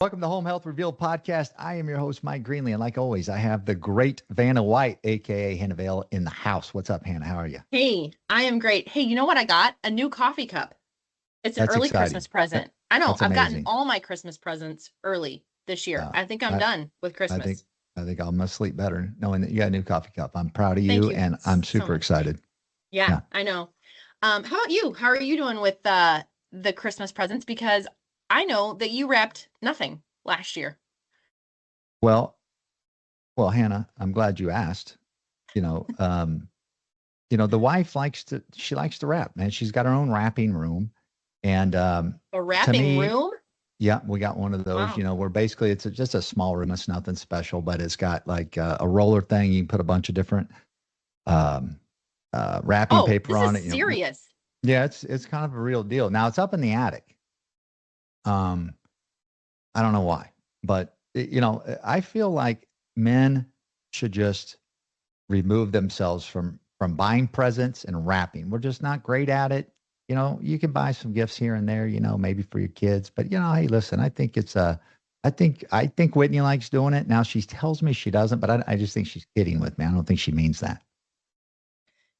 Welcome to Home Health Revealed podcast. I am your host, Mike Greenlee, and like always, I have the great Vanna White, aka Hannah Vale, in the house. What's up, Hannah? How are you? Hey, I am great. Hey, you know what I got? A new coffee cup. It's an That's early exciting. Christmas present. I know. That's I've gotten amazing. all my Christmas presents early this year. Uh, I think I'm I, done with I think Christmas. I think I'm gonna sleep better knowing that you got a new coffee cup. I'm proud of Thank you, you and I'm so super much. excited. Yeah, Yeah. I know. How about you? How are you doing with the Christmas presents? Because I know that you wrapped nothing last year. Well, well, Hannah, I'm glad you asked. You know, um, the wife likes to wrap, man. She's got her own wrapping room, and A to wrapping me, room? yeah, we got one of those, Wow. where basically just a small room. It's nothing special, but it's got like a roller thing. You can put a bunch of different um, wrapping Oh, paper this on is it. serious. Yeah, it's kind of a real deal. Now it's up in the attic. Um, I don't know why, but I feel like men should just remove themselves from buying presents and wrapping. We're just not great at it. You can buy some gifts here and there, maybe for your kids, but hey, listen, I think I think Whitney likes doing it. Now she tells me she doesn't, but I just think she's kidding with me. I don't think she means that.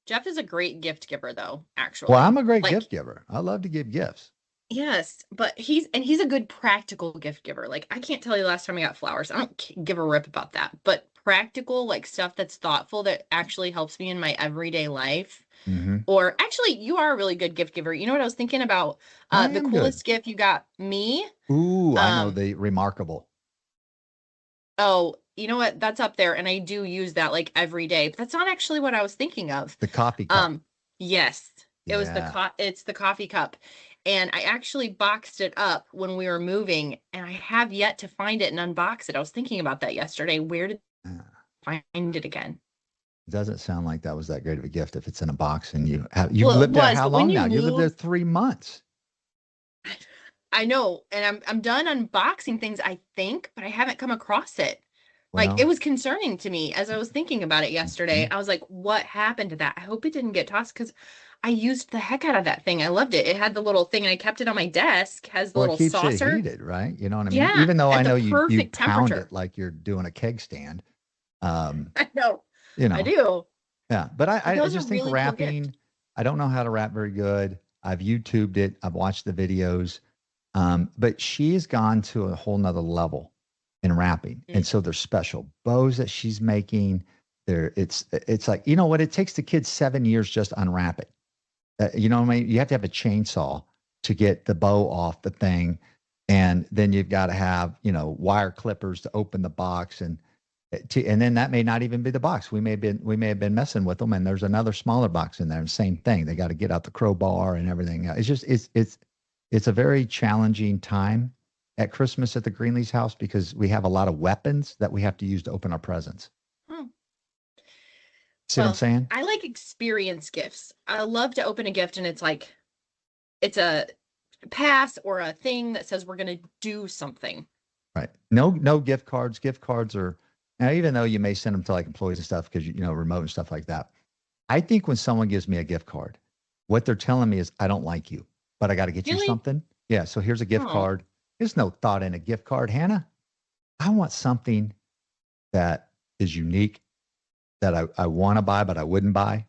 Jeff is a great gift giver, though, Well, I'm actually. a great Like, gift giver. I love to give gifts. yes, but he's a good practical gift giver. Like I can't tell you the last time I got flowers. I don't give a rip about that. But practical, like stuff that's thoughtful that actually helps me in my everyday life. Hmm. Or actually, you are a really good gift giver. You know what I was thinking about? I The am good. coolest gift you got me. Ooh, I know Um, the remarkable, oh, you know what? That's up there, and I do use that like every day. But that's not actually what I was thinking of. the coffee cup. Um, yes, Yeah. it's the coffee cup. And I actually boxed it up when we were moving, and I have yet to find it and unbox it. I was thinking about that yesterday. Where did I find it again? Doesn't sound like that was that great of a gift if it's in a box and you've Well, it lived there was, how but when long you now? You lived there move, 3 months. I know, and I'm done unboxing things, I think, but I haven't come across it. Like it Well, was concerning to me as I was thinking about it yesterday. mhm. I was like, what happened to that? I hope it didn't get tossed because I used the heck out of that thing. I loved it. It had the little thing and I kept it on my desk, has the Well, it little keeps it saucer. heated, right? You know what I mean? Yeah, Even though I at the know you perfect pound it temperature. like you're doing a keg stand. Um, I know. you I know, do. yeah. But But I that was a just think really cool gift. wrapping, I don't know how to wrap very good. I've YouTubed it, I've watched the videos. But she's gone to a whole nother level in wrapping. And Mm. so there's special bows that she's making. It's like, you know what? It takes the kids 7 years just to unwrap it. You know what I mean? You have to have a chainsaw to get the bow off the thing. And then you've got to have, wire clippers to open the box and then that may not even be the box. We may have been messing with them and there's another smaller box in there. Same thing. They got to get out the crowbar and everything. It's a very challenging time at Christmas at the Greenlee's house because we have a lot of weapons that we have to use to open our presents. Hmm. See what I'm Well, saying? I like experience gifts. I love to open a gift and it's like it's a pass or a thing that says we're going to do something. Right. No gift cards. Gift cards are now, even though you may send them to like employees and stuff because you know remote and stuff like that. I think when someone gives me a gift card, what they're telling me is I don't like you, but I got to get you Really? something. Yeah. So here's a gift Oh, card. There's no thought in a gift card, Hannah. I want something that is unique that I want to buy, but I wouldn't buy.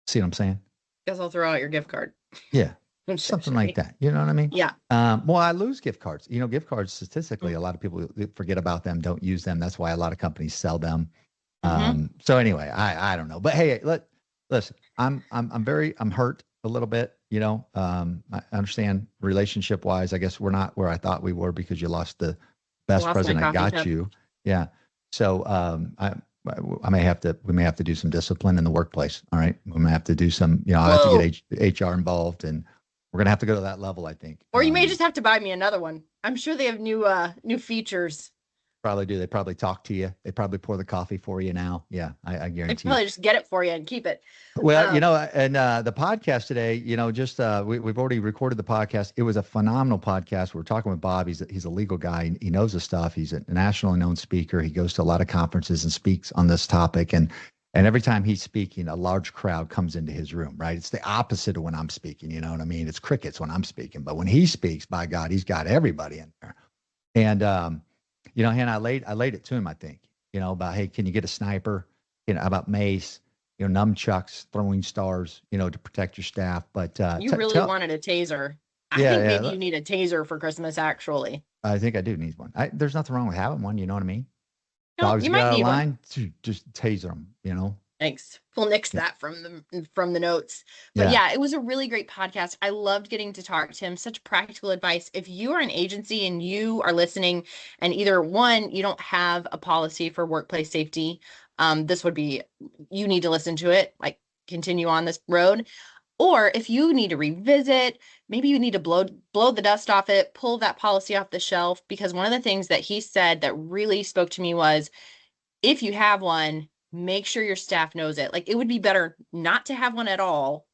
See what I'm saying? guess I'll throw out your gift card. Yeah. I'm so Something like sorry. that. You know what I mean? Yeah. Well, I lose gift cards. Gift cards statistically, Mm. a lot of people forget about them, don't use them. That's why a lot of companies sell them. Mm-hmm. So anyway, I don't know, but hey, listen. I'm hurt a little bit. I understand relationship wise. I guess we're not where I thought we were because you lost the I best lost my present I coffee got cup. you. Yeah. So I may have to. We may have to do some discipline in the workplace. All right. We may have to do some. I'll have to get Whoa. HR involved, and we're gonna have to go to that level. I think. Or you may just have to buy me another one. I'm sure they have new features. Probably do. They probably talk to you. They probably pour the coffee for you now. Yeah, I I guarantee you. probably just get it for you and keep it. Well, Um, and the podcast today, just we've already recorded the podcast. It was a phenomenal podcast. We're talking with Bob. He's a legal guy. He knows the stuff. He's a nationally known speaker. He goes to a lot of conferences and speaks on this topic. And every time he's speaking, a large crowd comes into his room. Right? It's the opposite of when I'm speaking. You know what I mean? It's crickets when I'm speaking, but when he speaks, by God, he's got everybody in there. And Hannah, I laid it to him, I think, about, hey, can you get a sniper? About mace, nunchucks, throwing stars, to protect your staff. But You really wanted a taser. I yeah, think maybe yeah. you need a taser for Christmas, actually. I think I do need one. There's nothing wrong with having one. You know what I mean? No, Dogs you get might out of need one. line, just taser them. Thanks. We'll nix Yeah. that from the notes. But Yeah. yeah, it was a really great podcast. I loved getting to talk to him. Such practical advice. If you are an agency and you are listening, and either one, you don't have a policy for workplace safety, this would be, you need to listen to it. Like, continue on this road. Or if you need to revisit, maybe you need to blow the dust off it, pull that policy off the shelf. Because one of the things that he said that really spoke to me was, if you have one, make sure your staff knows it. Like, it would be better not to have one at all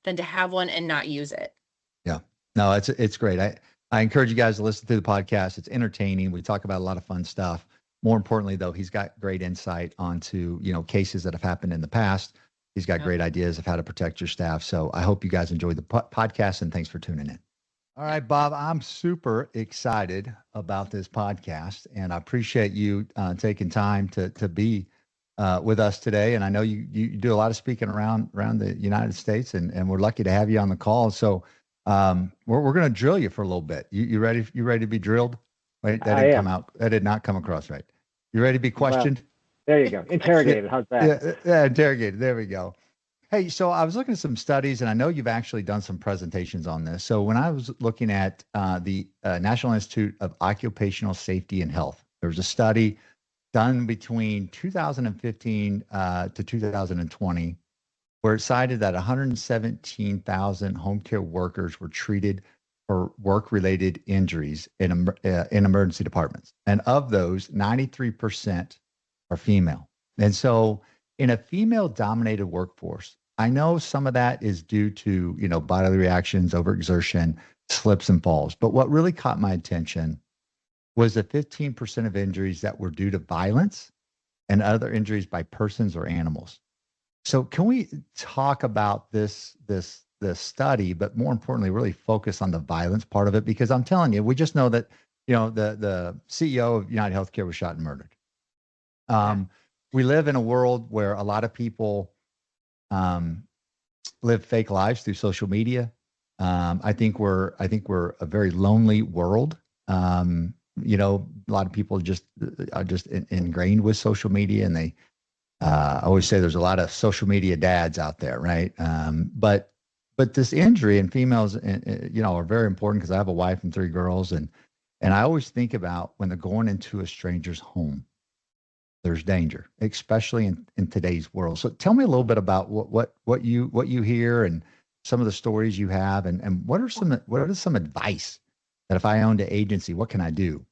than to have one and not use it. Yeah. No, it's great. I encourage you guys to listen to the podcast. It's entertaining. We talk about a lot of fun stuff. More importantly, though, he's got great insight onto, cases that have happened in the past. He's got great ideas of how to protect your staff. So I hope you guys enjoyed the podcast, and thanks for tuning in. All right, Bob, I'm super excited about this podcast, and I appreciate you taking time to be with us today. And I know you do a lot of speaking around the United States, and we're lucky to have you on the call. So we're going to drill you for a little bit. You ready? You ready to be drilled? Wait, that didn't come out. That did not come across right. You ready to be questioned? Well, there you go. Interrogated. How's that? Yeah, interrogated. There we go. Hey, so I was looking at some studies, and I know you've actually done some presentations on this. So when I was looking at the National Institute of Occupational Safety and Health, there was a study done between 2015 to 2020, where it cited that 117,000 home care workers were treated for work-related injuries in emergency departments, and of those, 93% are female. And so, in a female-dominated workforce, I know some of that is due to bodily reactions, overexertion, slips and falls. But what really caught my attention was the 15% of injuries that were due to violence and other injuries by persons or animals. So can we talk about this study, but more importantly, really focus on the violence part of it? Because I'm telling you, we just know that the CEO of United Healthcare was shot and murdered. We live in a world where a lot of people live fake lives through social media. I think we're a very lonely world. A lot of people are just ingrained with social media, and they I always say there's a lot of social media dads out there, right? But this injury in females, are very important, because I have a wife and 3 girls, and I always think about when they're going into a stranger's home, there's danger, especially in today's world. So tell me a little bit about what you hear, and some of the stories you have, and what are some advice that if I owned an agency, what can I do?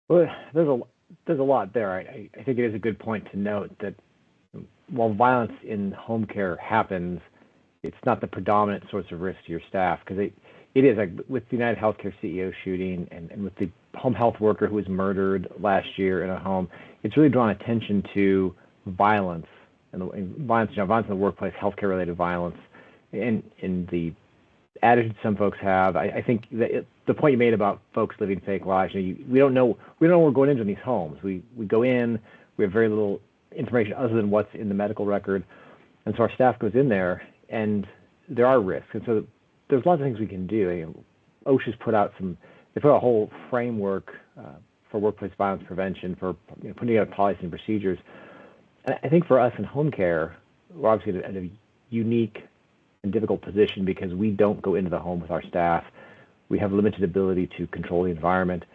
Well, there's a lot there. I think it is a good point to note that while violence in home care happens, it's not the predominant source of risk to your staff, because it is, like with the United Healthcare CEO shooting, and with the home health worker who was murdered last year in a home, it's really drawn attention to violence and violence in the workplace, healthcare related violence, and in the attitude some folks have. I think that the point you made about folks living fake lives, we don't know what we're going into in these homes. We go in, we have very little information other than what's in the medical record, and so our staff goes in there, and there are risks, and so there's lots of things we can do. OSHA's put out a whole framework for workplace violence prevention, for putting out policies and procedures. And I think for us in home care, we're obviously at a unique and difficult position, because we don't go into the home with our staff. We have limited ability to control the environment.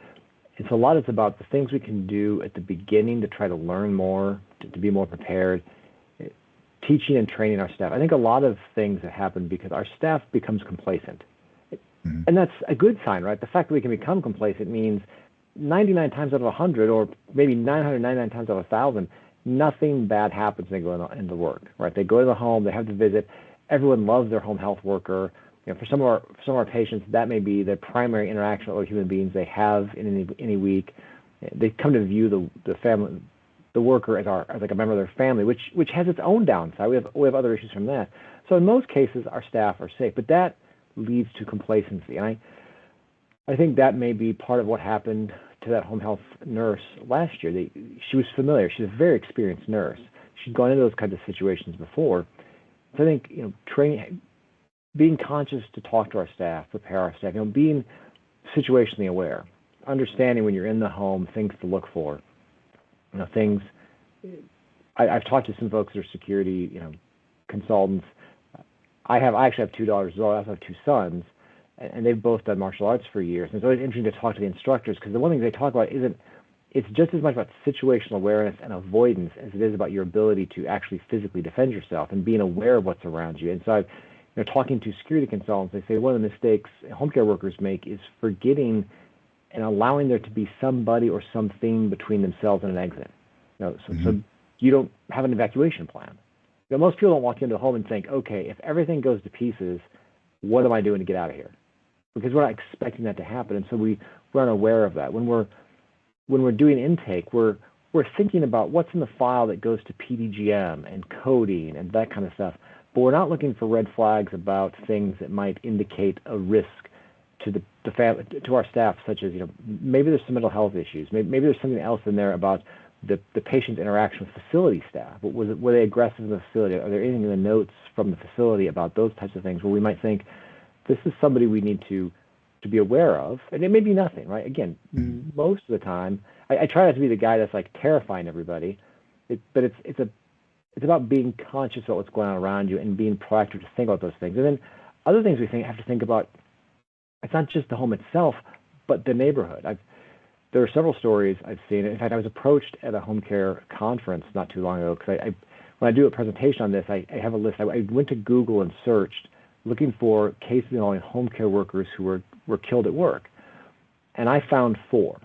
And so a lot is about the things we can do at the beginning to try to learn more, to be more prepared, teaching and training our staff. I think a lot of things that happen because our staff becomes complacent. Mm-hmm. And that's a good sign, right? The fact that we can become complacent means 99 times out of 100, or maybe 999 times out of 1,000, nothing bad happens when they go into work, right? They go to the home, they have the visit. Everyone loves their home health worker. For some of our patients, that may be the primary interaction with other human beings they have in any week. They come to view the family, the worker, as like a member of their family, which has its own downside. We have other issues from that. So in most cases, our staff are safe, but that leads to complacency. And I think that may be part of what happened to that home health nurse last year. She was familiar. She's a very experienced nurse. She'd gone into those kinds of situations before. So I think, training, being conscious to talk to our staff, prepare our staff, being situationally aware, understanding when you're in the home, things to look for, things. I've talked to some folks that are security, consultants. I actually have 2 daughters as well. I also have 2 sons, and they've both done martial arts for years. And it's always interesting to talk to the instructors, because the one thing they talk about it's just as much about situational awareness and avoidance as it is about your ability to actually physically defend yourself and being aware of what's around you. And so talking to security consultants, they say one of the mistakes home care workers make is forgetting and allowing there to be somebody or something between themselves and an exit. So you don't have an evacuation plan. Most people don't walk into a home and think, okay, if everything goes to pieces, what am I doing to get out of here? Because we're not expecting that to happen, and so we're unaware of that. When we're doing intake, we're thinking about what's in the file that goes to PDGM and coding and that kind of stuff, but we're not looking for red flags about things that might indicate a risk to to our staff, such as maybe there's some mental health issues, maybe there's something else in there about the patient's interaction with facility staff. Were they aggressive in the facility? Are there anything in the notes from the facility about those types of things where we might think this is somebody we need to be aware of? And it may be nothing, right? Again, most of the time, I try not to be the guy that's like terrifying everybody, but it's about being conscious about what's going on around you and being proactive to think about those things. And then other things we have to think about. It's not just the home itself, but the neighborhood. There are several stories I've seen. In fact, I was approached at a home care conference not too long ago, because when I do a presentation on this, I have a list. I went to Google and searched, looking for cases involving home care workers who were killed at work. And I found 4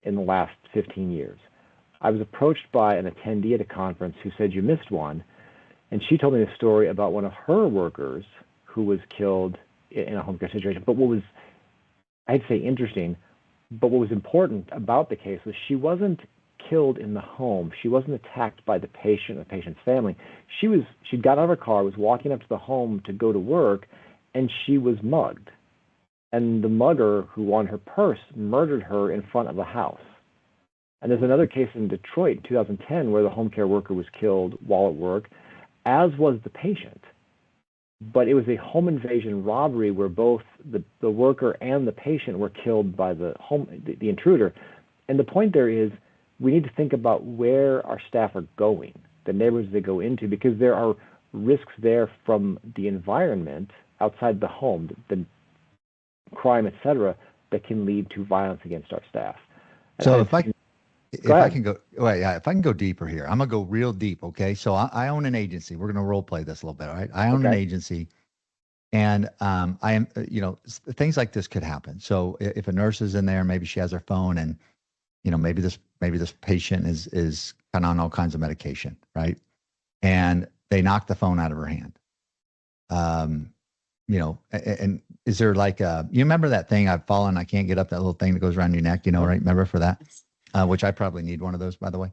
in the last 15 years. I was approached by an attendee at a conference who said, you missed one. And she told me a story about one of her workers who was killed in a home care situation. But what was, I'd say, interesting, but what was important about the case was she wasn't killed in the home. She wasn't attacked by the patient or the patient's family. She'd got out of her car, was walking up to the home to go to work, and she was mugged. And the mugger who won her purse murdered her in front of the house. And there's another case in Detroit in 2010 where the home care worker was killed while at work, as was the patient. But it was a home invasion robbery where both the worker and the patient were killed by the intruder. And the point there is we need to think about where our staff are going, the neighborhoods they go into, because there are risks there from the environment outside the home, the crime, et cetera, that can lead to violence against our staff. So if I can go deeper here, I'm gonna go real deep. Okay. So I own an agency. We're gonna role play this a little bit. All right. I own an agency, and I am, things like this could happen. So if a nurse is in there, maybe she has her phone, and maybe this patient is kind of on all kinds of medication, right? And they knock the phone out of her hand. And is there like you remember that thing I've fallen, I can't get up, that little thing that goes around your neck, right? Remember for that? Which I probably need one of those, by the way.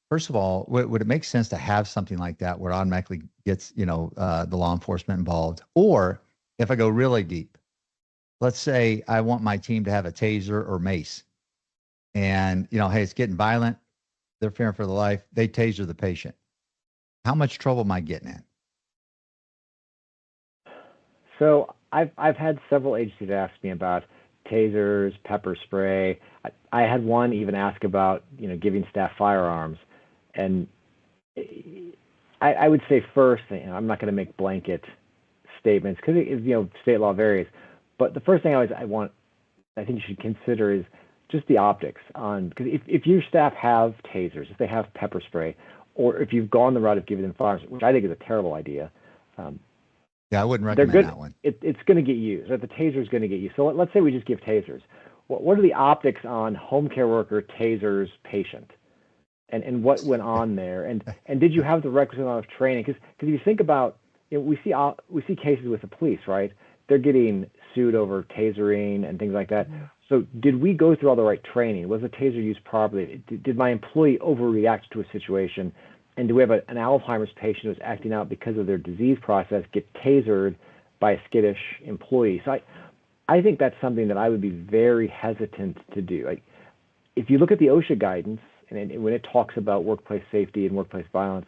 First of all, would it make sense to have something like that where it automatically gets, the law enforcement involved? Or if I go really deep, let's say I want my team to have a taser or mace, and, hey, it's getting violent, they're fearing for their life, they taser the patient. How much trouble am I getting in? So I've had several agencies ask me about tasers, pepper spray. I had one even ask about, giving staff firearms. And I would say first, I'm not going to make blanket statements because, state law varies. But the first thing I think you should consider is just the optics on, because if your staff have tasers, if they have pepper spray, or if you've gone the route of giving them firearms, which I think is a terrible idea. Yeah, I wouldn't recommend that one. It's going to get used. Right? The taser is going to get used. So let's say we just give tasers. What are the optics on home care worker tasers patient, and what went on there? And did you have the requisite amount of training? Because if you think about, we see cases with the police, right? They're getting sued over tasering and things like that. Yeah. So did we go through all the right training? Was the taser used properly? Did my employee overreact to a situation? And do we have an Alzheimer's patient who's acting out because of their disease process get tasered by a skittish employee? So I think that's something that I would be very hesitant to do. Like, if you look at the OSHA guidance, and when it talks about workplace safety and workplace violence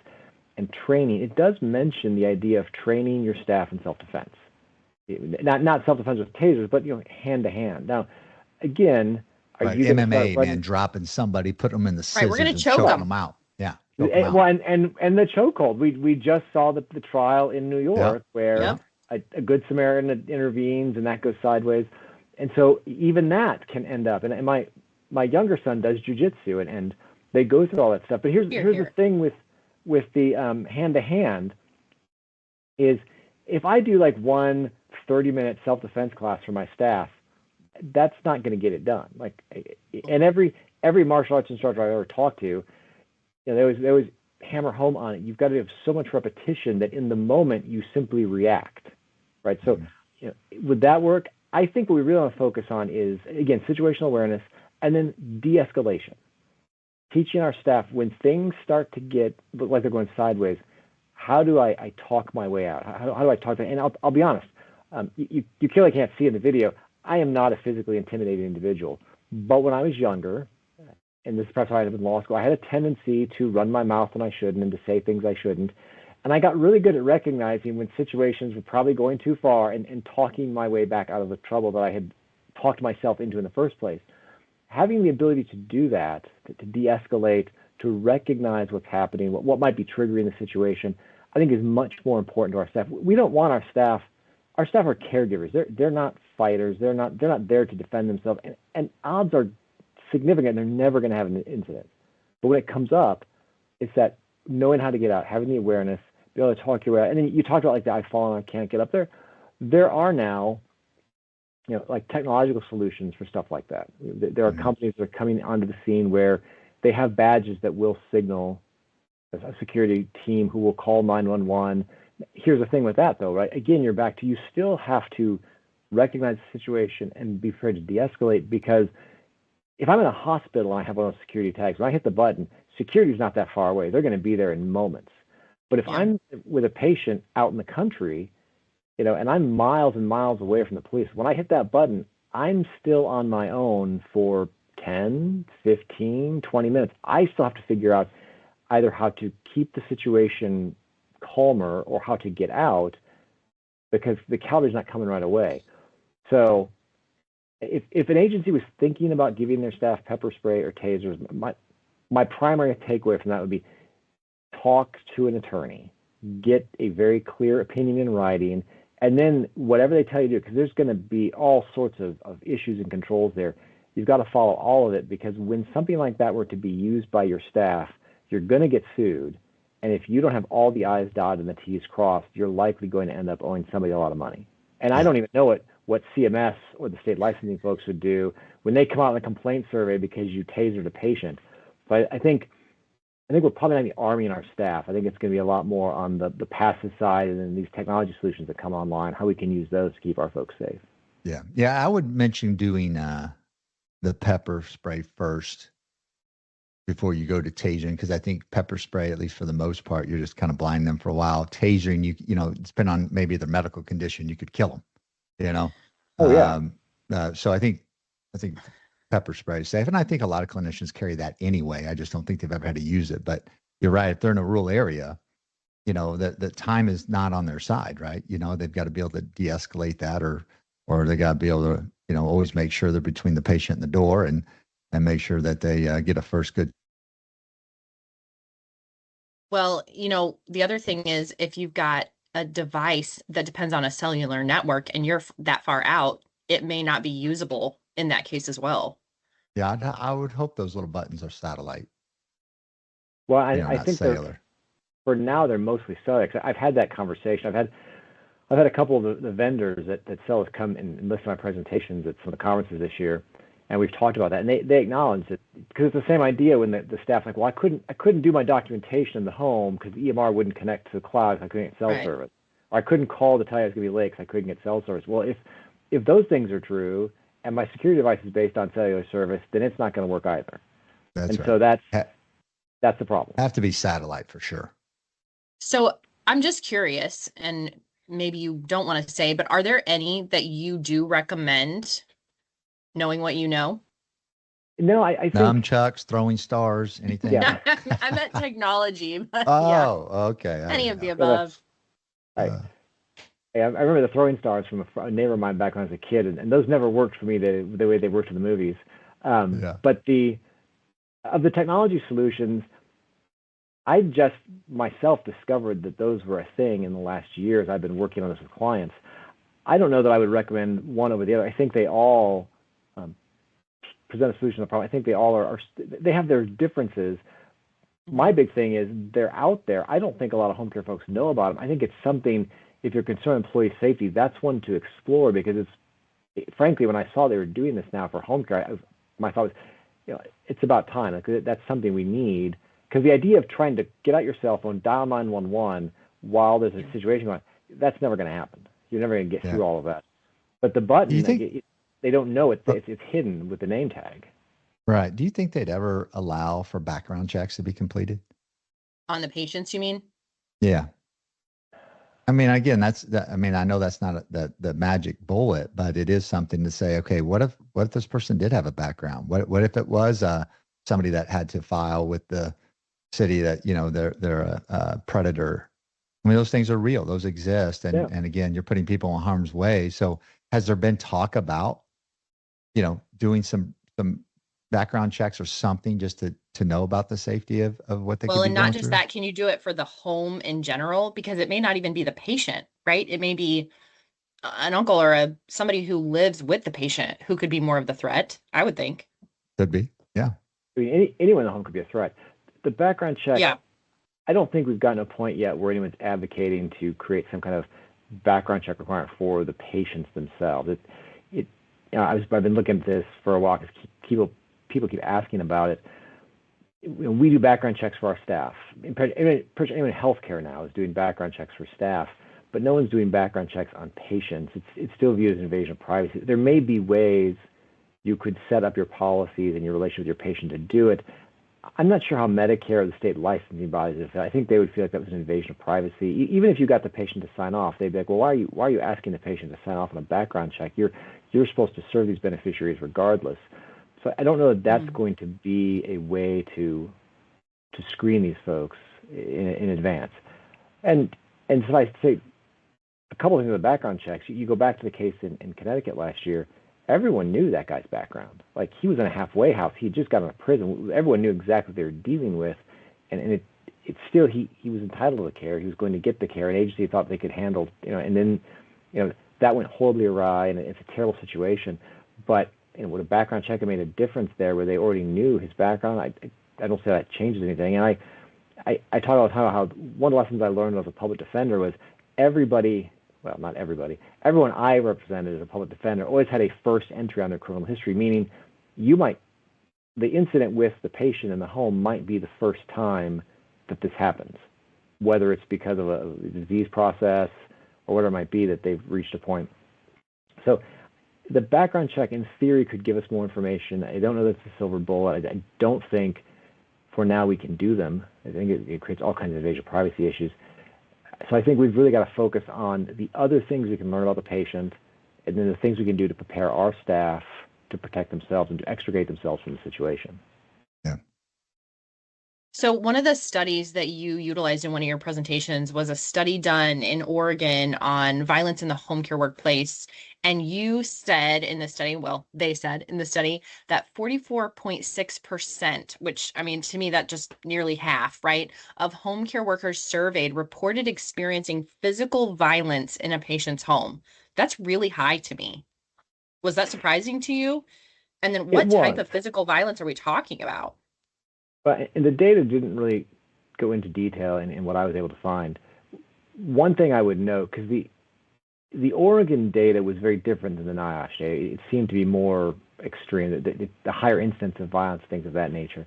and training, it does mention the idea of training your staff in self-defense. Not self-defense with tasers, but hand to hand. Now, again, are Right. you going to start MMA, running? man, dropping somebody, putting them in the Right, we're scissors gonna and choke choking 'em. them out. Yeah. choke 'em out. Well, and the chokehold. We just saw the trial in New York where Yep. a good Samaritan intervenes and that goes sideways, and so even that can end up. And my younger son does jujitsu, and they go through all that stuff. But here's the thing with the hand to hand is, if I do like one 30-minute self-defense class for my staff, that's not going to get it done. Like, and every martial arts instructor I ever talked to, they always hammer home on it. You've got to have so much repetition that in the moment you simply react, right? So, would that work? I think what we really want to focus on is, again, situational awareness and then de-escalation. Teaching our staff when things start to look like they're going sideways, how do I talk my way out? How do I talk to? And I'll be honest, you clearly can't see in the video, I am not a physically intimidating individual. But when I was younger, and this is perhaps how I was in law school, I had a tendency to run my mouth when I shouldn't and to say things I shouldn't. And I got really good at recognizing when situations were probably going too far and talking my way back out of the trouble that I had talked myself into in the first place. Having the ability to do that, to de-escalate, to recognize what's happening, what might be triggering the situation, I think is much more important to our staff. We don't want our staff are caregivers. They're not fighters. They're not there to defend themselves. And odds are significant they're never going to have an incident. But when it comes up, it's that knowing how to get out, having the awareness, be able to talk your way out. And then you talked about like the I've fallen, I can't get up there. There are now, like technological solutions for stuff like that. There are companies that are coming onto the scene where they have badges that will signal a security team who will call 911. Here's the thing with that, though, right? Again, you're back to, you still have to recognize the situation and be prepared to de-escalate, because if I'm in a hospital and I have one of those security tags, when I hit the button, security is not that far away. They're going to be there in moments. But if I'm with a patient out in the country, and I'm miles and miles away from the police, when I hit that button, I'm still on my own for 10, 15, 20 minutes. I still have to figure out either how to keep the situation calmer or how to get out, because the cavalry's not coming right away. So if an agency was thinking about giving their staff pepper spray or tasers, my primary takeaway from that would be talk to an attorney, get a very clear opinion in writing, and then whatever they tell you to do, because there's going to be all sorts of issues and controls there, you've got to follow all of it, because when something like that were to be used by your staff, you're going to get sued. And if you don't have all the I's dotted and the T's crossed, you're likely going to end up owing somebody a lot of money. And I don't even know what CMS or the state licensing folks would do when they come out in a complaint survey because you tasered a patient. But I think we're probably not going to be arming our staff. I think it's going to be a lot more on the passive side, and then these technology solutions that come online, how we can use those to keep our folks safe. Yeah. I would mention doing the pepper spray first before you go to tasering, because I think pepper spray, at least for the most part, you're just kind of blinding them for a while. Tasering, depending on maybe their medical condition, you could kill them. Oh yeah. So I think pepper spray is safe, and I think a lot of clinicians carry that anyway. I just don't think they've ever had to use it. But you're right. If they're in a rural area, the time is not on their side, right? They've got to be able to de-escalate that, or they got to be able to, always make sure they're between the patient and the door, and make sure that they get a first good. Well, the other thing is, if you've got a device that depends on a cellular network and you're that far out, it may not be usable in that case as well. Yeah, I would hope those little buttons are satellite. Well, I think cellular. For now they're mostly cellular. I've had that conversation. I've had a couple of the vendors that sell us come and listen to my presentations at some of the conferences this year. And we've talked about that, and they acknowledge it, because it's the same idea when the staff's like, well, I couldn't do my documentation in the home because the EMR wouldn't connect to the cloud, so I couldn't get cell service. Or I couldn't call to tell you I was going to be late because I couldn't get cell service. Well, if those things are true, and my security device is based on cellular service, then it's not going to work either. That's right. So that's the problem. Have to be satellite for sure. So I'm just curious, and maybe you don't want to say, but are there any that you do recommend, knowing what you know? No, I think, Nunchucks, throwing stars, anything? yeah. I meant technology, but yeah, Oh, okay. I any didn't of the know. above. I, Uh, I remember the throwing stars from a neighbor of mine back when I was a kid, and those never worked for me the way they worked in the movies. yeah. But of the technology solutions, I just myself discovered that those were a thing in the last years. I've been working on this with clients. I don't know that I would recommend one over the other. I think they all um, present a solution to the problem. I think they all they have their differences. My big thing is they're out there. I don't think a lot of home care folks know about them. I think it's something, if you're concerned with employee safety, that's one to explore, because frankly, when I saw they were doing this now for home care, my thought was, it's about time. Like, that's something we need, because the idea of trying to get out your cell phone, dial 911 while there's a situation going, that's never going to happen. You're never going to get through all of that. But the button, Do you think, they don't know it's hidden with the name tag. right? Do you think they'd ever allow for background checks to be completed? On the patients, you mean? Yeah. I mean, again, I mean, I know that's not the magic bullet, but it is something to say, okay, what if this person did have a background? What if it was somebody that had to file with the city that, they're a predator? I mean, those things are real. Those exist. Yeah. And again, you're putting people in harm's way. So has there been talk about, doing some background checks or something just to know about the safety of what they could Well, be and not going just through? that, can you do it for the home in general? Because it may not even be the patient, right? It may be an uncle or somebody who lives with the patient who could be more of the threat, I would think. Could be. Yeah. I mean, anyone in the home could be a threat. The background check, Yeah. I don't think we've gotten to a point yet where anyone's advocating to create some kind of background check requirement for the patients themselves. I've been looking at this for a while because people keep asking about it. We do background checks for our staff. Anyone in healthcare now is doing background checks for staff, but no one's doing background checks on patients. It's still viewed as an invasion of privacy. There may be ways you could set up your policies and your relationship with your patient to do it. I'm not sure how Medicare or the state licensing bodies would feel. I think they would feel like that was an invasion of privacy. Even if you got the patient to sign off, they'd be like, well, why are you asking the patient to sign off on a background check? You're supposed to serve these beneficiaries regardless. So I don't know that that's going to be a way to screen these folks in advance. And so I say a couple of things with the background checks. You go back to the case in Connecticut last year. Everyone knew that guy's background. Like, he was in a halfway house. He had just got out of prison. Everyone knew exactly what they were dealing with, and it's still he was entitled to the care. He was going to get the care. An agency thought they could handle, and then that went horribly awry, and it's a terrible situation. But would a background check have made a difference there, where they already knew his background? I don't say that changes anything. And I talk all the time about how one of the lessons I learned as a public defender was everybody. Well, not everybody. Everyone I represented as a public defender always had a first entry on their criminal history, meaning the incident with the patient in the home might be the first time that this happens, whether it's because of a disease process or whatever it might be that they've reached a point. So the background check, in theory, could give us more information. I don't know that it's a silver bullet. I don't think for now we can do them. I think it creates all kinds of invasion of privacy issues. So I think we've really got to focus on the other things we can learn about the patient, and then the things we can do to prepare our staff to protect themselves and to extricate themselves from the situation. Yeah. So one of the studies that you utilized in one of your presentations was a study done in Oregon on violence in the home care workplace. And you said in the study, well, they said in the study that 44.6%, which, I mean, to me, that just nearly half, right, of home care workers surveyed reported experiencing physical violence in a patient's home. That's really high to me. Was that surprising to you? And then what type of physical violence are we talking about? But and the data didn't really go into detail in what I was able to find. One thing I would note, because the Oregon data was very different than the NIOSH data. It seemed to be more extreme, the higher incidence of violence, things of that nature.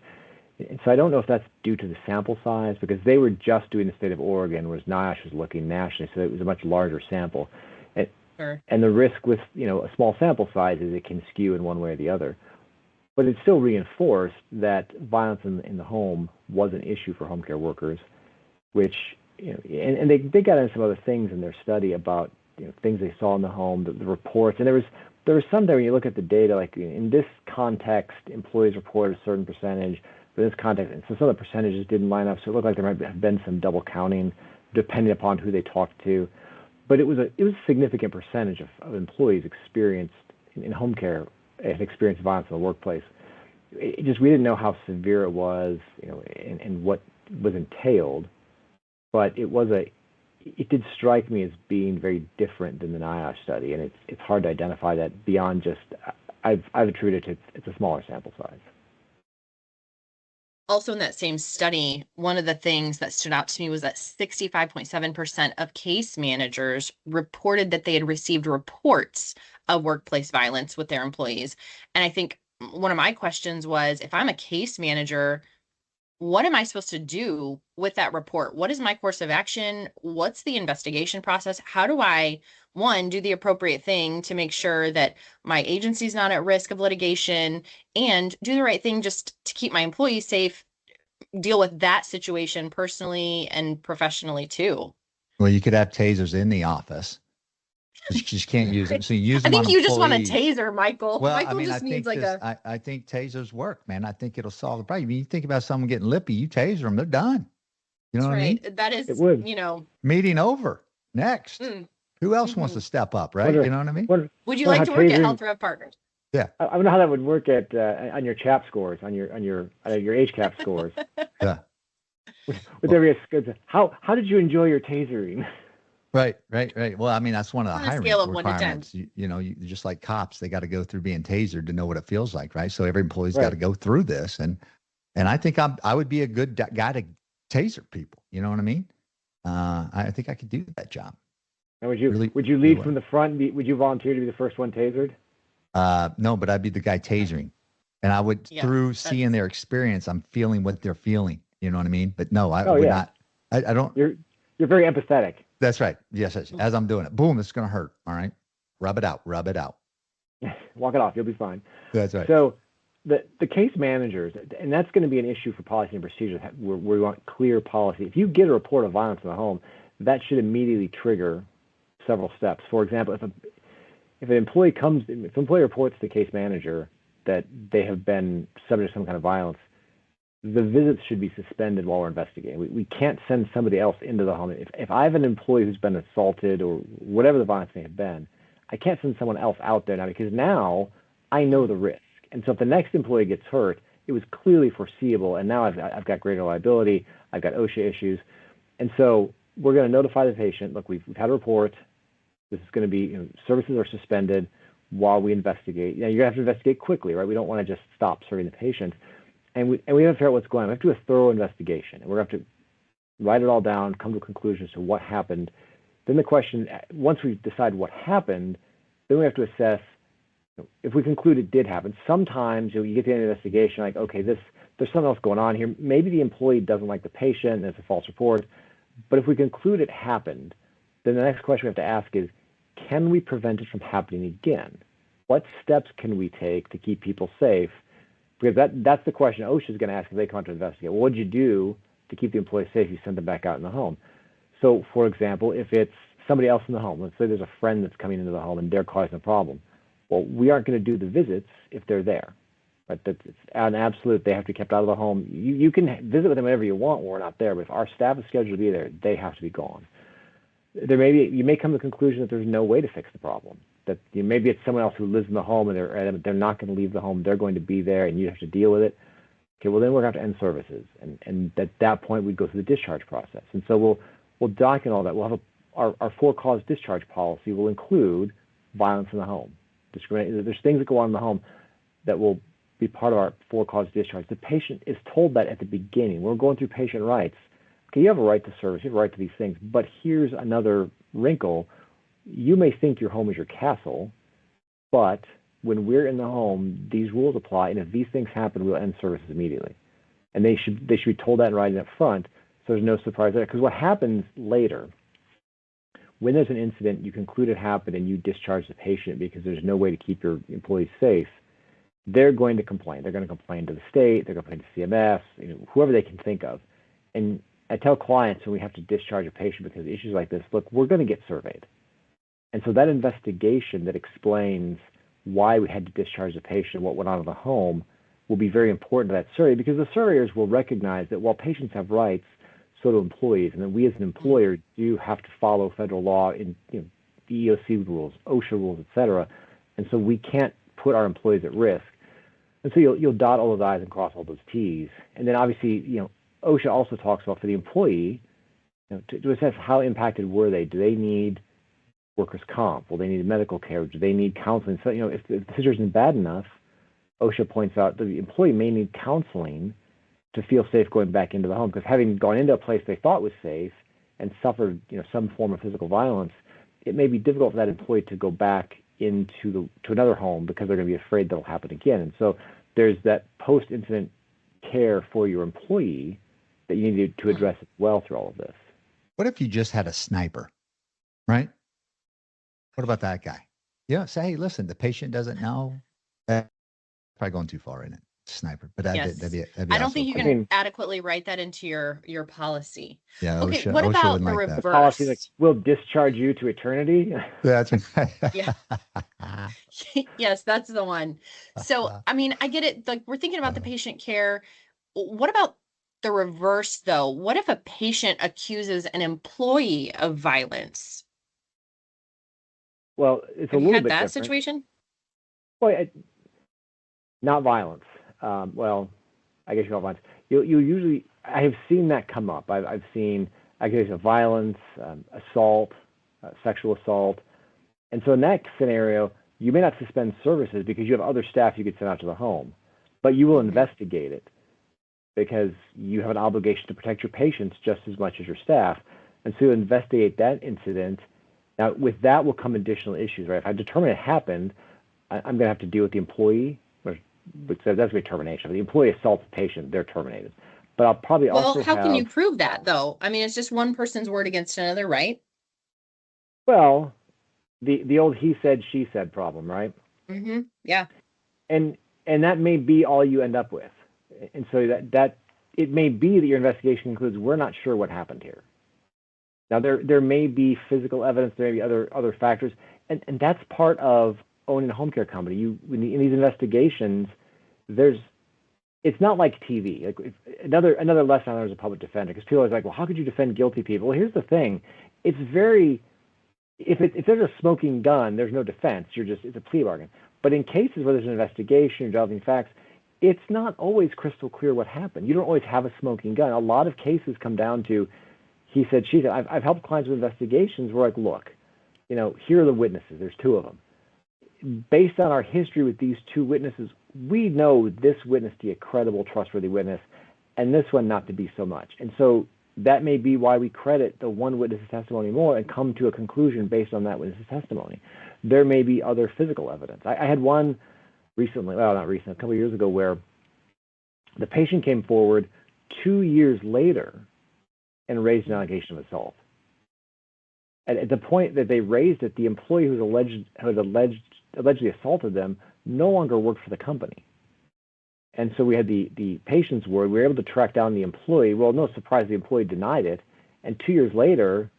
And so I don't know if that's due to the sample size, because they were just doing the state of Oregon, whereas NIOSH was looking nationally, so it was a much larger sample. Sure. And the risk with a small sample size is it can skew in one way or the other. But it still reinforced that violence in the home was an issue for home care workers, which and they got into some other things in their study about things they saw in the home, the reports, and there was some there when you look at the data, like in this context, employees reported a certain percentage. For this context, and so some of the percentages didn't line up, so it looked like there might have been some double counting, depending upon who they talked to. But it was a significant percentage of employees experienced in home care and experienced violence in the workplace. We didn't know how severe it was, and what was entailed. But it did strike me as being very different than the NIOSH study, and it's hard to identify that beyond just I've attributed it to it's a smaller sample size. Also in that same study, one of the things that stood out to me was that 65.7% of case managers reported that they had received reports of workplace violence with their employees. And I think one of my questions was, if I'm a case manager, what am I supposed to do with that report? What is my course of action? What's the investigation process? How do I, one, do the appropriate thing to make sure that my agency's not at risk of litigation, and do the right thing just to keep my employees safe, deal with that situation personally and professionally too? Well, you could have tasers in the office. You just can't use them. So you use I them on think you just want a employees. taser, Michael. Well, Michael I mean, just needs like I think tasers work, man. I think it'll solve the problem. I mean, you think about someone getting lippy, you taser them, they're done. You know That's what I mean? right. That is, It would. Meeting over. Next. Who else wants to step up, right? You know what I mean? Would you like to work at Health Rev Partners? Yeah. I don't know how that would work at on your CHAP scores, on your HCAP scores. Yeah. Would there be how did you enjoy your tasering? Right. Well, I mean, that's one of the On a hiring scale of 1 to 10. requirements. You just like cops, they got to go through being tasered to know what it feels like, right? So every employee's got to go through this, and I think I would be a good guy to taser people. You know what I mean? I think I could do that job. And would you lead really from the front? Would you volunteer to be the first one tasered? No, but I'd be the guy tasering, and I would through seeing their experience, I'm feeling what they're feeling. You know what I mean? But no, I would not. I don't. You're very empathetic. That's right. Yes, as I'm doing it, boom, it's gonna hurt. All right, rub it out. Walk it off. You'll be fine. That's right. So the case managers, and that's going to be an issue for policy and procedures where we want clear policy. If you get a report of violence in the home, that should immediately trigger several steps. For example, if an employee reports to the case manager that they have been subject to some kind of violence, the visits should be suspended while we're investigating. We can't send somebody else into the home. If I have an employee who's been assaulted or whatever the violence may have been, I can't send someone else out there now, because now I know the risk. And so if the next employee gets hurt, it was clearly foreseeable, and now I've got greater liability, I've got OSHA issues. And so we're going to notify the patient, look, we've had a report, this is going to be, services are suspended while we investigate. You're going to have to investigate quickly, right? We don't want to just stop serving the patient. And we have to figure out what's going on. We have to do a thorough investigation, and we're going to have to write it all down, come to a conclusion as to what happened. Then the question, once we decide what happened, then we have to assess if we conclude it did happen. Sometimes you get to the end of the investigation, like, okay, there's something else going on here. Maybe the employee doesn't like the patient and it's a false report. But if we conclude it happened, then the next question we have to ask is, can we prevent it from happening again? What steps can we take to keep people safe? Because that's the question OSHA is going to ask if they come to investigate. Well, what did you do to keep the employee safe? You send them back out in the home. So, for example, if it's somebody else in the home, let's say there's a friend that's coming into the home and they're causing a problem. Well, we aren't going to do the visits if they're there. But it's an absolute, they have to be kept out of the home. You can visit with them whenever you want when we're not there, but if our staff is scheduled to be there, they have to be gone. You may come to the conclusion that there's no way to fix the problem. That maybe it's someone else who lives in the home and they're not going to leave the home, they're going to be there and you have to deal with it. Okay, well then we're going to have to end services. And at that point we'd go through the discharge process. And so we'll document all that. We'll have our for-cause discharge policy will include violence in the home. There's things that go on in the home that will be part of our for-cause discharge. The patient is told that at the beginning. We're going through patient rights. Okay, you have a right to service, you have a right to these things, but here's another wrinkle. You may think your home is your castle, but when we're in the home, these rules apply, and if these things happen, we'll end services immediately. And they should be told that in writing up front, so there's no surprise there. Because what happens later, when there's an incident, you conclude it happened and you discharge the patient because there's no way to keep your employees safe, they're going to complain. They're going to complain to the state, they're going to complain to CMS, whoever they can think of. And I tell clients when we have to discharge a patient because of issues like this, look, we're going to get surveyed. And so that investigation that explains why we had to discharge the patient, what went on in the home, will be very important to that survey, because the surveyors will recognize that while patients have rights, so do employees, and that we as an employer do have to follow federal law in the EEOC rules, OSHA rules, et cetera. And so we can't put our employees at risk. And so you'll dot all those I's and cross all those T's. And then obviously, OSHA also talks about for the employee, to assess how impacted were they. Do they need workers' comp? Will they need medical care? Do they need counseling? So, if the situation is bad enough, OSHA points out that the employee may need counseling to feel safe going back into the home, because having gone into a place they thought was safe and suffered, some form of physical violence, it may be difficult for that employee to go back to another home because they're going to be afraid that'll happen again. And so there's that post-incident care for your employee that you need to address as well through all of this. What if you just had a sniper, right? What about that guy? Say, hey, listen, the patient doesn't know. Probably going too far in it. Sniper, but that'd be I don't think you can adequately write that into your policy. Yeah. Okay. OSHA, what OSHA about the like reverse? Policy like, we'll discharge you to eternity. That's yeah. Yes, that's the one. So, I get it. Like, we're thinking about the patient care. What about the reverse, though? What if a patient accuses an employee of violence? Well, it's Have a you little had bit that different. situation? Well, not violence. Well, I guess you call it violence. You usually, I have seen that come up. I've seen accusations of violence, assault, sexual assault. And so in that scenario, you may not suspend services because you have other staff you could send out to the home, but you will investigate it because you have an obligation to protect your patients just as much as your staff. And so you investigate that incident. Now, with that will come additional issues, right? If I determine it happened, I'm going to have to deal with the employee, which that's going to be termination. If the employee assaults the patient, they're terminated. But I'll probably also how can you prove that, though? It's just one person's word against another, right? Well, the old he said, she said problem, right? Mm-hmm. Yeah. And that may be all you end up with. And so that it may be that your investigation concludes we're not sure what happened here. Now there may be physical evidence, there may be other factors, and that's part of owning a home care company. In these investigations, it's not like TV. Like another lesson I learned as a public defender, because people are like, well, how could you defend guilty people? Well, here's the thing, it's very if there's a smoking gun, there's no defense. It's a plea bargain. But in cases where there's an investigation, you're developing facts, it's not always crystal clear what happened. You don't always have a smoking gun. A lot of cases come down to he said, she said. I've helped clients with investigations where like, look, here are the witnesses. There's two of them. Based on our history with these two witnesses, we know this witness to be a credible, trustworthy witness, and this one not to be so much. And so that may be why we credit the one witness's testimony more and come to a conclusion based on that witness's testimony. There may be other physical evidence. I had one recently, well, not recently, a couple of years ago, where the patient came forward 2 years later and raised an allegation of assault. And at the point that they raised it, the employee who allegedly assaulted them no longer worked for the company. And so we had the patient's word. We were able to track down the employee. Well, no surprise, the employee denied it. And 2 years later,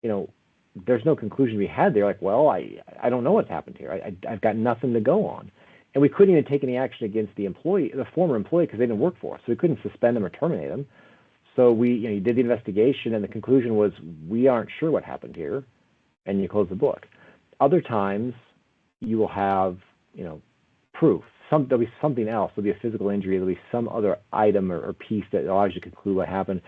there's no conclusion to be had there. Like, well, I don't know what's happened here. I've got nothing to go on. And we couldn't even take any action against the former employee, because they didn't work for us. So we couldn't suspend them or terminate them. So we did the investigation, and the conclusion was we aren't sure what happened here, and you close the book. Other times, you will have proof. There'll be something else. There'll be a physical injury. There'll be some other item or piece that allows you to conclude what happened.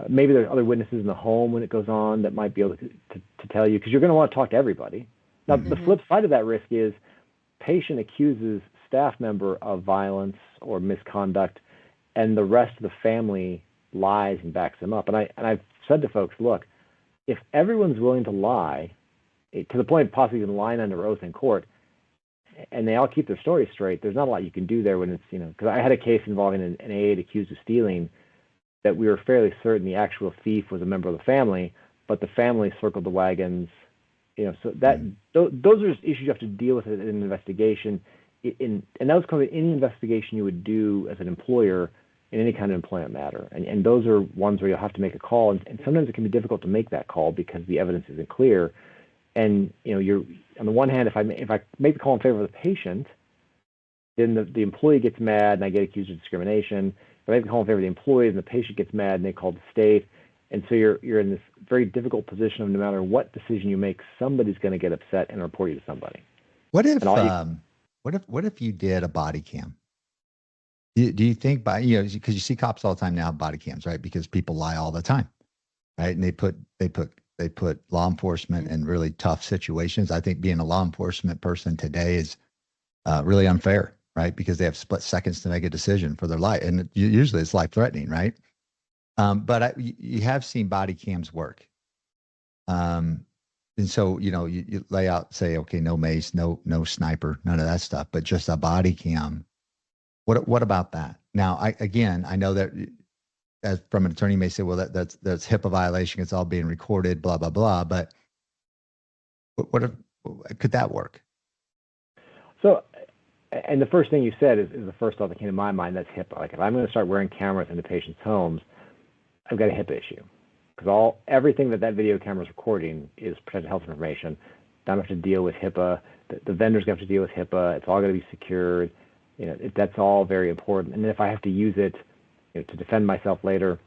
Maybe there's other witnesses in the home when it goes on that might be able to tell you, because you're going to want to talk to everybody. Now, the flip side of that risk is patient accuses staff member of violence or misconduct, and the rest of the family lies and backs them up. And I've said to folks, look, if everyone's willing to lie, to the point of possibly even lying under oath in court, and they all keep their story straight, there's not a lot you can do there when it's, because I had a case involving an aide accused of stealing that we were fairly certain the actual thief was a member of the family, but the family circled the wagons, so that those are issues you have to deal with in an investigation. And that was kind of any investigation you would do as an employer, in any kind of employment matter. And those are ones where you'll have to make a call. And sometimes it can be difficult to make that call because the evidence isn't clear. And you're on the one hand, if I make the call in favor of the patient, then the employee gets mad and I get accused of discrimination. If I make the call in favor of the employee, then the patient gets mad and they call the state. And so you're in this very difficult position of no matter what decision you make, somebody's going to get upset and report you to somebody. What if you did a body cam? Do you think because you see cops all the time now, body cams, right? Because people lie all the time, right? And they put law enforcement in really tough situations. I think being a law enforcement person today is really unfair, right? Because they have split seconds to make a decision for their life. And usually it's life threatening, right? But you have seen body cams work. And so, you lay out, say, okay, no mace, no sniper, none of that stuff, but just a body cam. What about that? Now, I know that as from an attorney may say, well, that's HIPAA violation. It's all being recorded, blah, blah, blah. But could that work? So, and the first thing you said is the first thought that came to my mind. That's HIPAA. Like if I'm going to start wearing cameras into patients' homes, I've got a HIPAA issue because everything that video camera is recording is protected health information. I don't have to deal with HIPAA. The vendor's going to have to deal with HIPAA. It's all going to be secured. That's all very important. And then if I have to use it to defend myself later,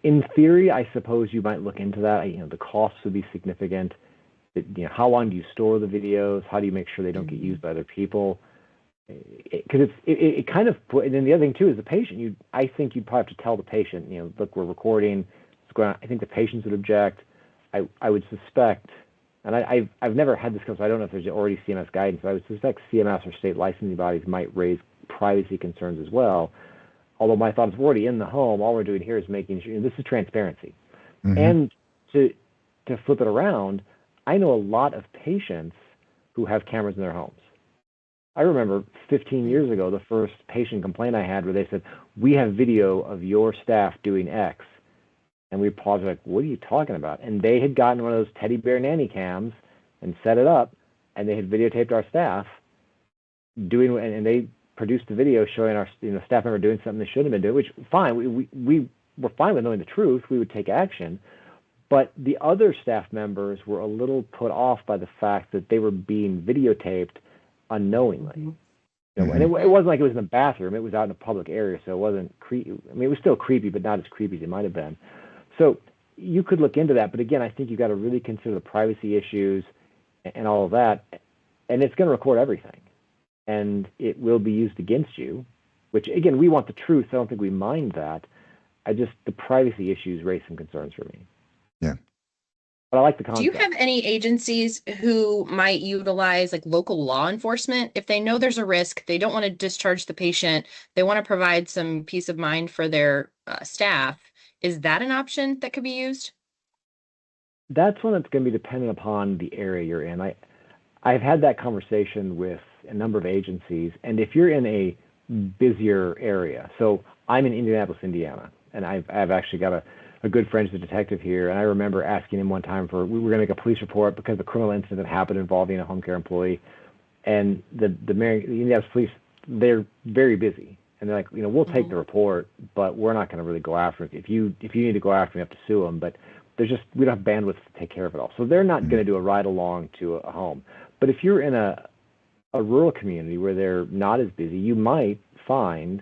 in theory, I suppose you might look into that. The costs would be significant. How long do you store the videos? How do you make sure they don't get used by other people? Because it kind of, and then the other thing too is the patient. I think you'd probably have to tell the patient, look, we're recording. What's going on? I think the patients would object. I would suspect, and I've never had this because I don't know if there's already CMS guidance, but I would suspect CMS or state licensing bodies might raise privacy concerns as well. Although my thought is we're already in the home. All we're doing here is making sure this is transparency. Mm-hmm. And to flip it around, I know a lot of patients who have cameras in their homes. I remember 15 years ago, the first patient complaint I had where they said, we have video of your staff doing X. And we paused like, what are you talking about? And they had gotten one of those teddy bear nanny cams and set it up, and they had videotaped our staff doing, and they produced the video showing our staff member doing something they shouldn't have been doing, which fine, we were fine with knowing the truth. We would take action. But the other staff members were a little put off by the fact that they were being videotaped unknowingly. And it wasn't like it was in the bathroom. It was out in a public area, so it wasn't creepy. I mean, it was still creepy, but not as creepy as it might have been. So you could look into that. But again, I think you've got to really consider the privacy issues and all of that. And it's going to record everything. And it will be used against you, which, again, we want the truth. So I don't think we mind that. The privacy issues raise some concerns for me. Yeah. But I like the concept. Do you have any agencies who might utilize like local law enforcement if they know there's a risk, they don't want to discharge the patient, they want to provide some peace of mind for their staff? Is that an option that could be used? That's one that's going to be dependent upon the area you're in. I've had that conversation with a number of agencies, and if you're in a busier area, so I'm in Indianapolis, Indiana, and I've actually got a good friend who's a detective here, and I remember asking him one time we were going to make a police report because of a criminal incident that happened involving a home care employee, and the Indianapolis police, they're very busy, and they're like, we'll take the report, but we're not going to really go after it. If you need to go after him, you have to sue him, but we don't have bandwidth to take care of it all. So they're not going to do a ride along to a home. But if you're in a rural community where they're not as busy, you might find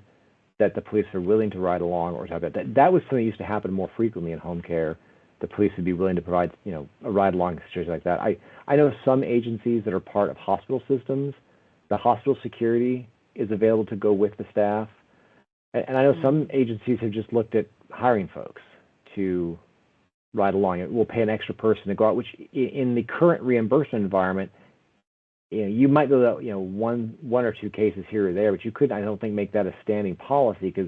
that the police are willing to ride along or something. That was something that used to happen more frequently in home care. The police would be willing to provide, a ride along situation like that. I know some agencies that are part of hospital systems, the hospital security is available to go with the staff. And I know some agencies have just looked at hiring folks to ride along. We'll pay an extra person to go out, which in the current reimbursement environment, you might go to one or two cases here or there, but you couldn't, I don't think, make that a standing policy because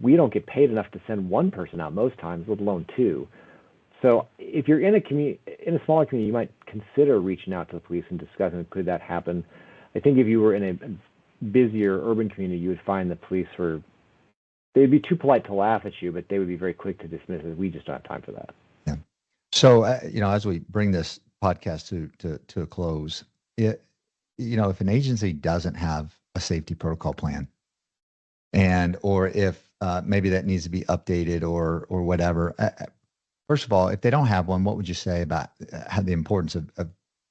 we don't get paid enough to send one person out most times, let alone two. So if you're in a smaller community, you might consider reaching out to the police and discussing could that happen. I think if you were in a busier urban community, you would find the police they'd be too polite to laugh at you, but they would be very quick to dismiss it. We just don't have time for that. Yeah. So as we bring this podcast to a close, if an agency doesn't have a safety protocol plan, and or if maybe that needs to be updated or whatever. First of all, if they don't have one, what would you say about how the importance of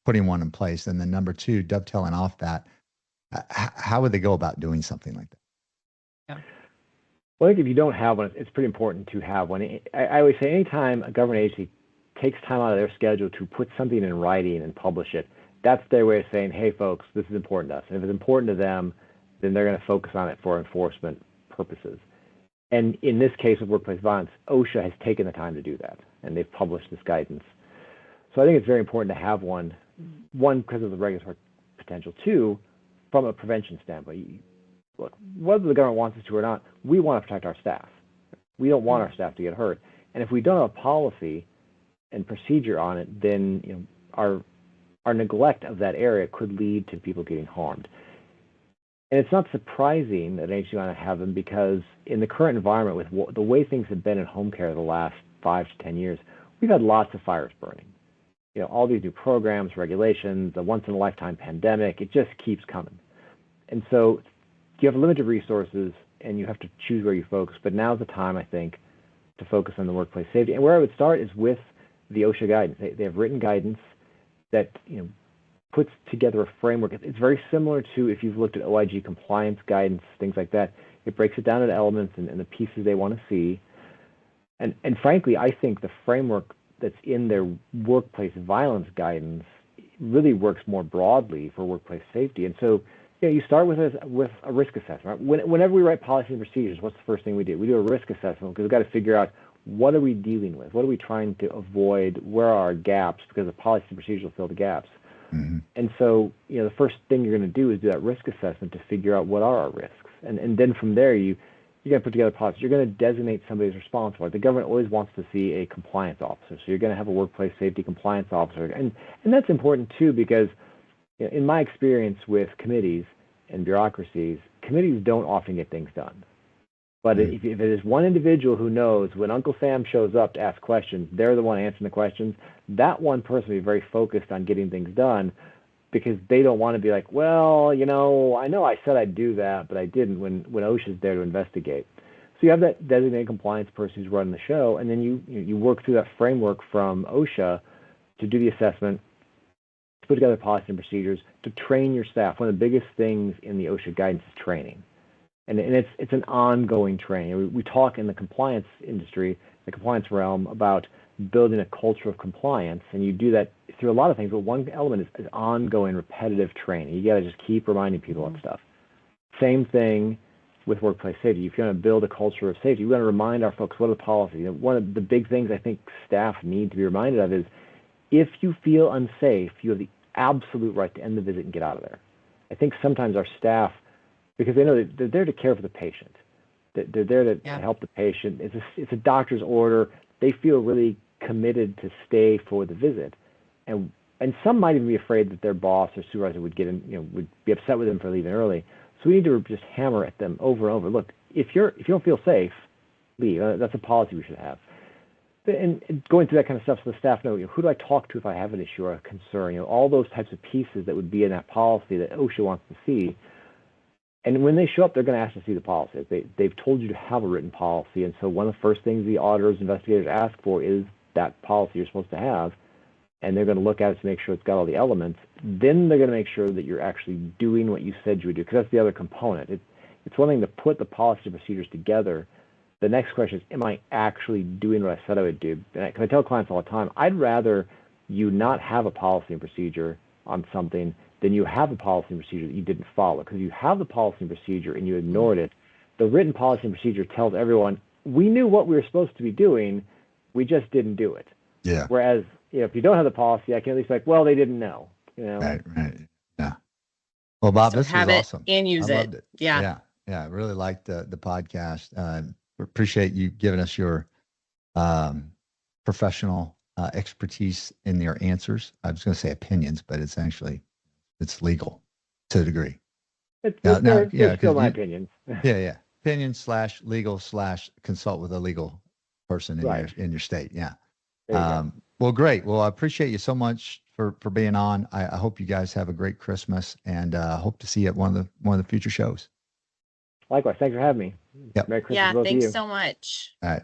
putting one in place? And then number two, dovetailing off that, how would they go about doing something like that? Yeah. Well, I think if you don't have one, it's pretty important to have one. I always say anytime a government agency takes time out of their schedule to put something in writing and publish it, that's their way of saying, hey, folks, this is important to us. And if it's important to them, then they're going to focus on it for enforcement purposes. And in this case of workplace violence, OSHA has taken the time to do that, and they've published this guidance. So I think it's very important to have one because of the regulatory potential, two, from a prevention standpoint. Look, whether the government wants us to or not, we want to protect our staff. We don't want our staff to get hurt. And if we don't have a policy and procedure on it, then our neglect of that area could lead to people getting harmed. And it's not surprising that an agency want to have them because in the current environment, with the way things have been in home care the last 5 to 10 years, we've had lots of fires burning. All these new programs, regulations, the once-in-a-lifetime pandemic, it just keeps coming. And so you have limited resources and you have to choose where you focus. But now's the time, I think, to focus on the workplace safety. And where I would start is with the OSHA guidance. They have written guidance that puts together a framework. It's very similar to if you've looked at OIG compliance guidance, things like that. It breaks it down into elements and the pieces they want to see. And frankly, I think the framework that's in their workplace violence guidance really works more broadly for workplace safety. And so you start with a risk assessment. Whenever we write policies and procedures, what's the first thing we do? We do a risk assessment because we've got to figure out what are we dealing with? What are we trying to avoid? Where are our gaps? Because the policy and procedures will fill the gaps. Mm-hmm. And so, the first thing you're going to do is do that risk assessment to figure out what are our risks. And then from there, you're going to put together policies. You're going to designate somebody as responsible. The government always wants to see a compliance officer. So you're going to have a workplace safety compliance officer. And that's important, too, because in my experience with committees and bureaucracies, committees don't often get things done. But if it is one individual who knows when Uncle Sam shows up to ask questions, they're the one answering the questions, that one person will be very focused on getting things done because they don't want to be like, well, I know I said I'd do that, but I didn't when OSHA's there to investigate. So you have that designated compliance person who's running the show, and then you work through that framework from OSHA to do the assessment, to put together policy and procedures, to train your staff. One of the biggest things in the OSHA guidance is training. And it's an ongoing training. We talk in the compliance industry, the compliance realm, about building a culture of compliance, and you do that through a lot of things, but one element is ongoing repetitive training. You got to just keep reminding people of stuff. Same thing with workplace safety. If you're going to build a culture of safety, you're going to remind our folks what are the policies. One of the big things I think staff need to be reminded of is if you feel unsafe, you have the absolute right to end the visit and get out of there. I think sometimes our staff, because they know that they're there to care for the patient. They're there to help the patient. It's a doctor's order. They feel really committed to stay for the visit. And some might even be afraid that their boss or supervisor would would be upset with them for leaving early. So we need to just hammer at them over and over. Look, if you don't feel safe, leave. That's a policy we should have. And going through that kind of stuff so the staff know, who do I talk to if I have an issue or a concern? All those types of pieces that would be in that policy that OSHA wants to see. And when they show up, they're going to ask to see the policy. They've told you to have a written policy, and so one of the first things the auditors, investigators ask for is that policy you're supposed to have, and they're going to look at it to make sure it's got all the elements. Then they're going to make sure that you're actually doing what you said you would do, because that's the other component. It's one thing to put the policy and procedures together. The next question is, am I actually doing what I said I would do? And I tell clients all the time, I'd rather you not have a policy and procedure on something then you have a policy and procedure that you didn't follow. Because you have the policy and procedure and you ignored it, the written policy and procedure tells everyone, we knew what we were supposed to be doing, we just didn't do it. Yeah. Whereas if you don't have the policy, I can at least be like, well, they didn't know. Right. Yeah. Well, Bob, this was awesome. And use I it. loved it. Yeah. I really liked the podcast. Appreciate you giving us your professional expertise in your answers. I was going to say opinions, but it's legal to a degree. It's still my opinions. Yeah. Opinion / legal / consult with a legal person in your state. Yeah. Well, great. Well, I appreciate you so much for being on. I hope you guys have a great Christmas and hope to see you at one of the future shows. Likewise. Thanks for having me. Yep. Merry Christmas Yeah, to both of thanks you. so much. All right.